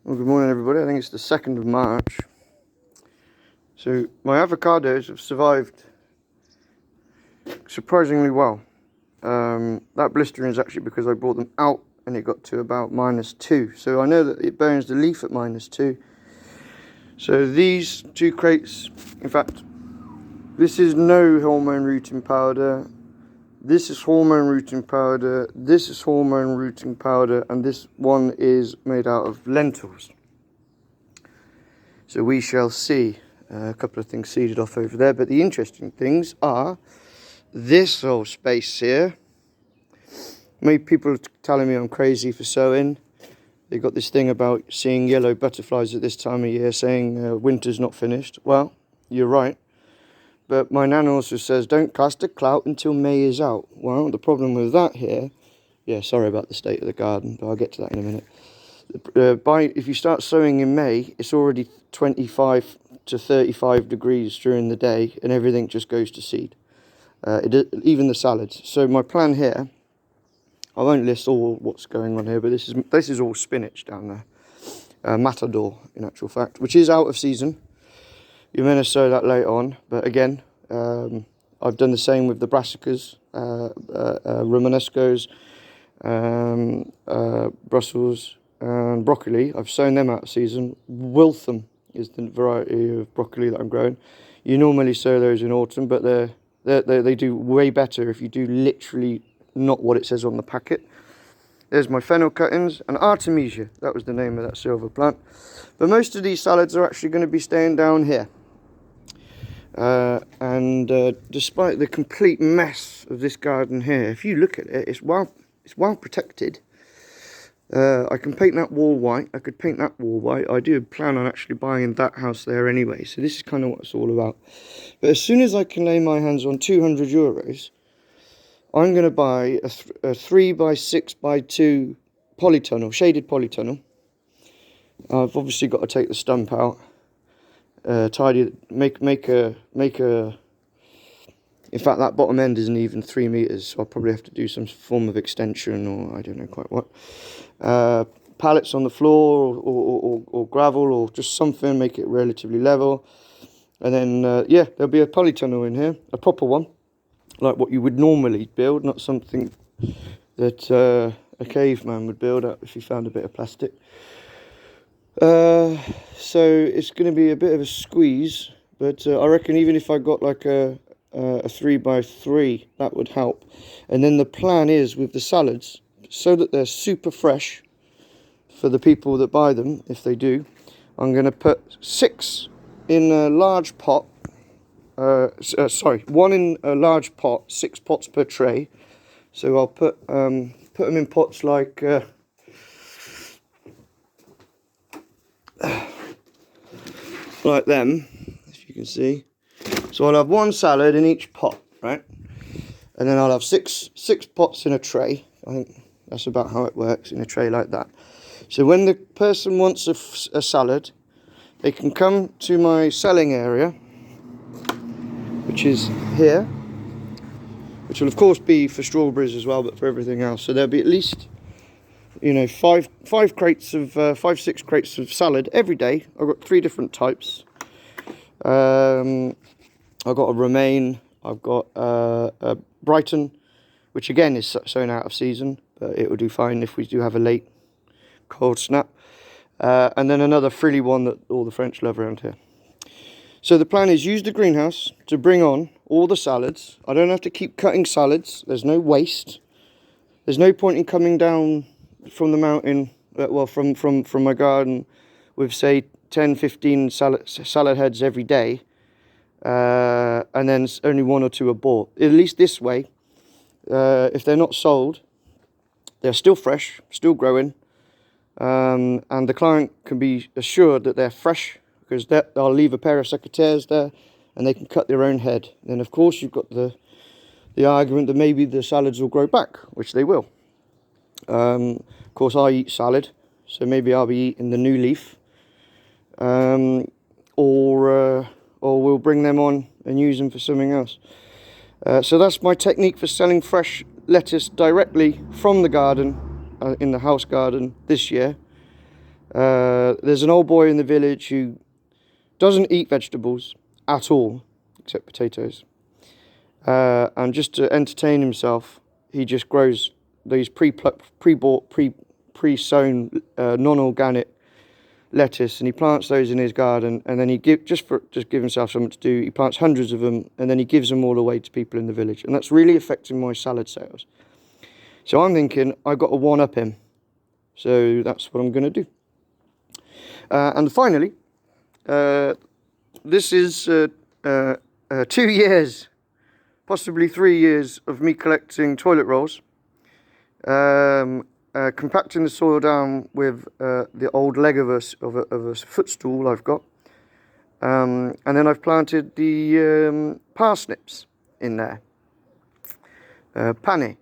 Well, good morning everybody. I think it's the 2nd of March. So my avocados have survived surprisingly well. That blistering is actually because I brought them out and it got to about -2. So I know that it burns the leaf at -2. So these 2 crates, in fact, this is no hormone rooting powder. This is hormone rooting powder, this is hormone rooting powder, and this one is made out of lentils. So we shall see. A couple of things seeded off over there, but the interesting things are this whole space here. Maybe people are telling me I'm crazy for sowing. They got this thing about seeing yellow butterflies at this time of year, saying winter's not finished. Well, you're right. But my nan also says, don't cast a clout until May is out. Well, the problem with that here, yeah, sorry about the state of the garden, but I'll get to that in a minute. If you start sowing in May, it's already 25 to 35 degrees during the day, and everything just goes to seed. Even the salads. So my plan here, I won't list all what's going on here, but this is all spinach down there. Matador, in actual fact, which is out of season. You're meant to sow that later on, but again, I've done the same with the brassicas, romanescos, Brussels, and broccoli. I've sown them out of season. Wiltham is the variety of broccoli that I'm growing. You normally sow those in autumn, but they do way better if you do literally not what it says on the packet. There's my fennel cuttings and Artemisia. That was the name of that silver plant. But most of these salads are actually going to be staying down here. Despite the complete mess of this garden here, if you look at it, it's well protected. I can paint that wall white. I could paint that wall white. I do plan on actually buying that house there anyway. So this is kind of what it's all about. But as soon as I can lay my hands on €200, I'm going to buy a 3x6x2 polytunnel, shaded polytunnel. I've obviously got to take the stump out. Tidy, make a. In fact, that bottom end isn't even 3 meters, so I'll probably have to do some form of extension, or I don't know quite what. Pallets on the floor, or gravel, or just something, make it relatively level. And then, yeah, there'll be a polytunnel in here, a proper one, like what you would normally build, not something that a caveman would build up if he found a bit of plastic. So it's going to be a bit of a squeeze, but I reckon even if I got like a 3x3, that would help. And then the plan is with the salads, so that they're super fresh for the people that buy them, if they do, I'm going to put 6 in a large pot. 1 in a large pot, 6 pots per tray. So I'll put them in pots like them, if you can see. So I'll have 1 salad in each pot, right? And then I'll have six pots in a tray. I think that's about how it works, in a tray like that. So when the person wants a salad, they can come to my selling area, which is here, which will of course be for strawberries as well, but for everything else. So there'll be at least, you know, 6 crates of salad every day. I've got 3 different types. I've got a romaine, I've got a Brighton, which again is sown out of season, but it will do fine if we do have a late cold snap. And then another frilly one that all the French love around here. So the plan is use the greenhouse to bring on all the salads. I don't have to keep cutting salads. There's no waste. There's no point in coming down from the mountain, from my garden with, say, 10, 15 salad heads every day. And then only 1 or 2 are bought. At least this way, if they're not sold, they're still fresh, still growing. And the client can be assured that they're fresh, because I'll leave a pair of secateurs there and they can cut their own head. Then of course you've got the argument that maybe the salads will grow back, which they will. Of course I eat salad, so maybe I'll be eating the new leaf. Or we'll bring them on and use them for something else. So that's my technique for selling fresh lettuce directly from the garden, in the house garden this year. there's an old boy in the village who doesn't eat vegetables at all, except potatoes. And just to entertain himself, he just grows these pre-bought, pre-sown, non-organic lettuce, and he plants those in his garden, and then he just give himself something to do. He plants hundreds of them, and then he gives them all away to people in the village, and that's really affecting my salad sales. So I'm thinking I've got to one-up him. So that's what I'm going to do. And finally, this is 2 years, possibly 3 years of me collecting toilet rolls, compacting the soil down with the old leg of a footstool I've got, and then I've planted the parsnips in there, pane.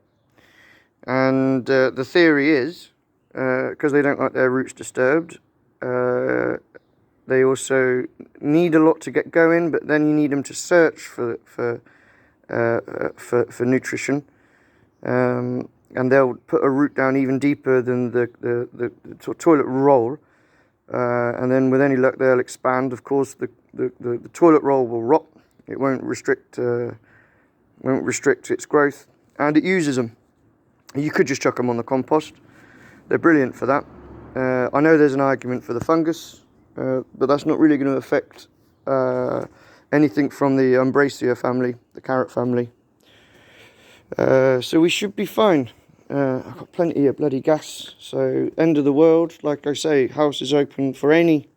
And the theory is, because they don't like their roots disturbed, they also need a lot to get going, but then you need them to search for nutrition, and they'll put a root down even deeper than the toilet roll, and then with any luck they'll expand. Of course, the toilet roll will rot. It won't restrict its growth, and it uses them. You could just chuck them on the compost. They're brilliant for that. I know there's an argument for the fungus, but that's not really going to affect anything from the Umbracia family, the carrot family. So we should be fine. I've got plenty of bloody gas. So end of the world. Like I say, house is open for any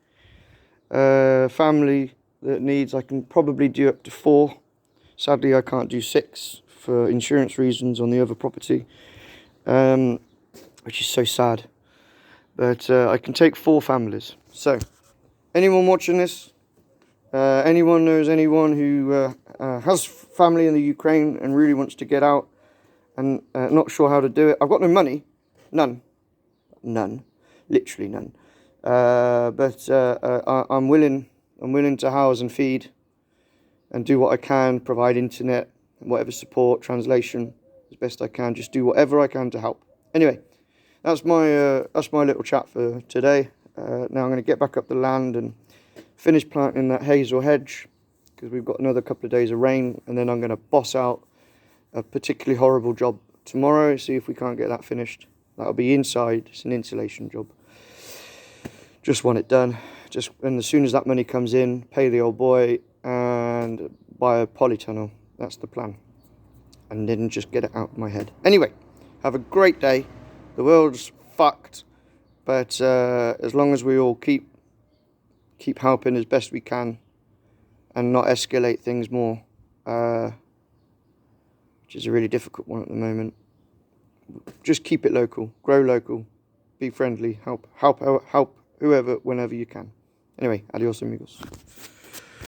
family that needs. I can probably do up to 4. Sadly, I can't do 6 for insurance reasons on the other property. Which is so sad, but I can take 4 families. So anyone watching this, anyone knows anyone who has family in the Ukraine and really wants to get out and not sure how to do it, I've got no money, none, literally none, but I'm willing to house and feed and do what I can, provide internet, whatever support, translation as best I can, just do whatever I can to help. Anyway, that's my little chat for today. Now I'm going to get back up the land and finish planting that hazel hedge, because we've got another couple of days of rain, and then I'm going to boss out a particularly horrible job tomorrow, see if we can't get that finished. That'll be inside. It's an insulation job. Just want it done. And as soon as that money comes in, pay the old boy and buy a polytunnel. That's the plan. And then just get it out of my head. Anyway, have a great day. The world's fucked, but as long as we all keep helping as best we can and not escalate things more, which is a really difficult one at the moment. Just keep it local, grow local, be friendly, help whoever, whenever you can. Anyway, adios amigos.